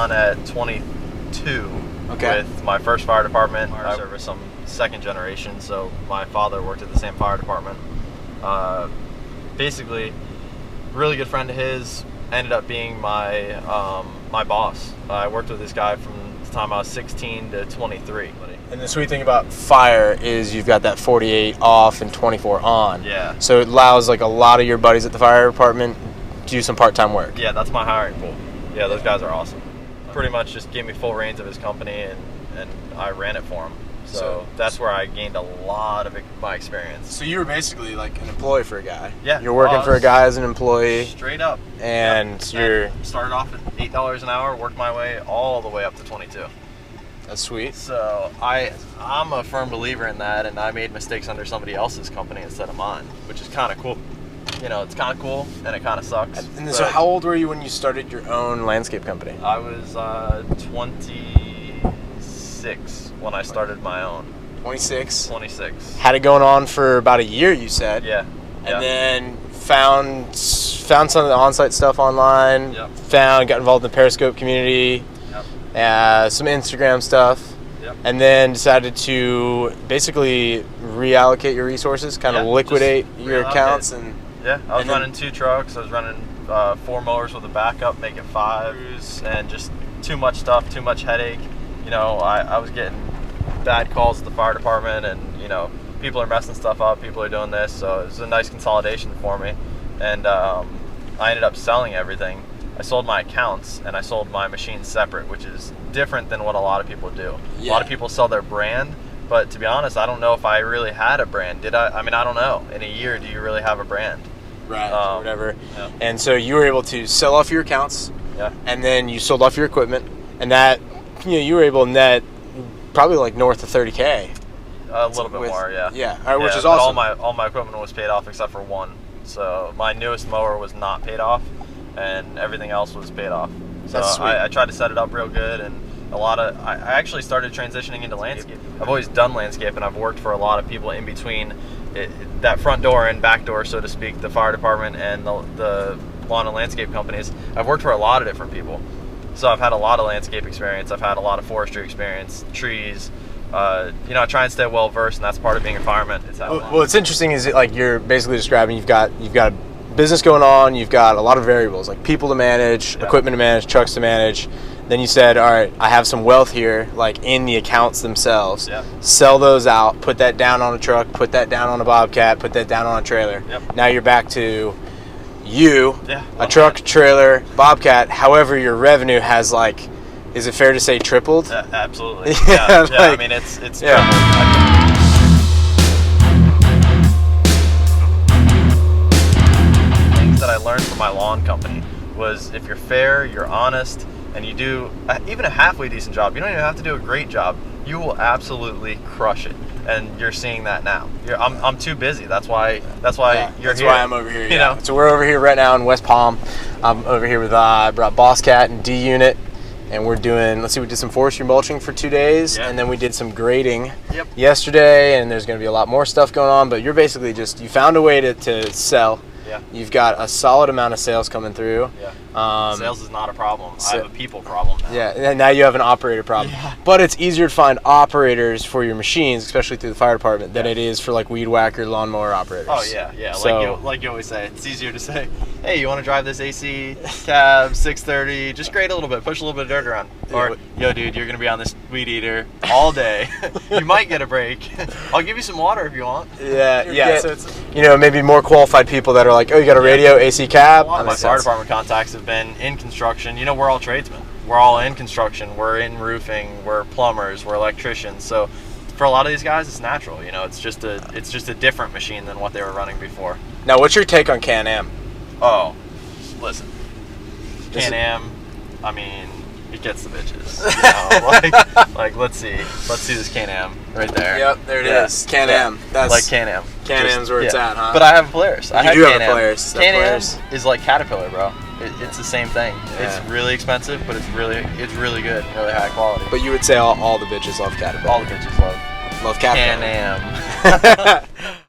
on at 22 with my first fire department. I service some second generation, so my father worked at the same fire department. Basically, really good friend of his, ended up being my my boss. I worked with this guy from the time I was 16 to 23. And the sweet thing about fire is you've got that 48 off and 24 on. Yeah. So it allows like a lot of your buddies at the fire department to do some part-time work. Yeah, that's my hiring pool. Yeah, those guys are awesome. Pretty much just gave me full reins of his company, and I ran it for him. So that's where I gained a lot of my experience. So you were basically like an employee for a guy. Yeah. You're working for a guy as an employee. Straight up. And you're... started off at $8 an hour, worked my way all the way up to 22. That's sweet. So I'm a firm believer in that, and I made mistakes under somebody else's company instead of mine, which is kind of cool. You know, it's kind of cool, and it kind of sucks. And so how old were you when you started your own landscape company? I was 26 when I started my own. 26? 26. Had it going on for about a year, you said. Yeah. And then found some of the on-site stuff online. Yep. Got involved in the Periscope community. Yep. Some Instagram stuff. Yep. And then decided to basically reallocate your resources, kind of liquidate your accounts. Yeah, I was running 2 trucks. I was running 4 mowers with a backup, making 5, and just too much stuff, too much headache. You know, I was getting bad calls at the fire department, and you know, people are messing stuff up, people are doing this, so it was a nice consolidation for me. And I ended up selling everything. I sold my accounts and I sold my machines separate, which is different than what a lot of people do. Yeah. A lot of people sell their brand, but to be honest, I don't know if I really had a brand. Did I? I mean, I don't know. In a year, do you really have a brand? Right, or whatever. Yeah. And so you were able to sell off your accounts, and then you sold off your equipment, and that, you know, you were able to net probably like north of 30K. A little bit more, yeah. Yeah, which is awesome. All my equipment was paid off except for one. So my newest mower was not paid off, and everything else was paid off. So I tried to set it up real good, and I actually started transitioning into landscape. I've always done landscape, and I've worked for a lot of people in between that front door and back door, so to speak, the fire department and the lawn and landscape companies. I've worked for a lot of different people. So I've had a lot of landscape experience. I've had a lot of forestry experience, trees. You know, I try and stay well versed, and that's part of being a fireman. Well, what's interesting is like you're basically describing you've got a business going on. You've got a lot of variables like people to manage, equipment to manage, trucks to manage. Then you said, all right, I have some wealth here, like in the accounts themselves. Yep. Sell those out, put that down on a truck, put that down on a bobcat, put that down on a trailer. Yep. Now you're back to a truck, trailer, bobcat. However, your revenue has like, is it fair to say tripled? Absolutely. Yeah. I mean, it's tripled. Things that I learned from my lawn company was if you're fair, you're honest, and you do even a halfway decent job, you don't even have to do a great job, you will absolutely crush it. And you're seeing that now. I'm too busy. That's why you're here. That's why I'm over here. You know? So we're over here right now in West Palm. I'm over here with I brought Boss Cat and D Unit, and we're doing. We did some forestry mulching for 2 days, and then we did some grading yesterday. And there's going to be a lot more stuff going on. But you're basically you found a way to sell. Yeah. You've got a solid amount of sales coming through. Yeah. Sales is not a problem. I have a people problem now. Yeah, and now you have an operator problem. Yeah. But it's easier to find operators for your machines, especially through the fire department, than it is for like weed whacker, lawnmower operators. Oh yeah. So, like you always say, it's easier to say, hey, you want to drive this AC cab 630? Just grade a little bit, push a little bit of dirt around. Or, yo, dude, you're gonna be on this weed eater all day. You might get a break. I'll give you some water if you want. Yeah. So it's, you know, maybe more qualified people that are like, oh, you got a radio, AC cab. A lot of my fire department contacts have been in construction. You know, we're all tradesmen. We're all in construction. We're in roofing. We're plumbers. We're electricians. So for a lot of these guys, it's natural. You know, it's just a different machine than what they were running before. Now, what's your take on Can-Am? Oh, listen, Can-Am. I mean, it gets the bitches. You know? like let's see this Can-Am right there. Yep, there it is. Can-Am. That's like Can-Am. Can-Am's where it's at, huh? But I have Polaris. I do have a Polaris. Can-Am is like Caterpillar, bro. It's the same thing. Yeah. It's really expensive, but it's really good, really high quality. But you would say all the bitches love Caterpillar. All the bitches love Caterpillar. Can-Am.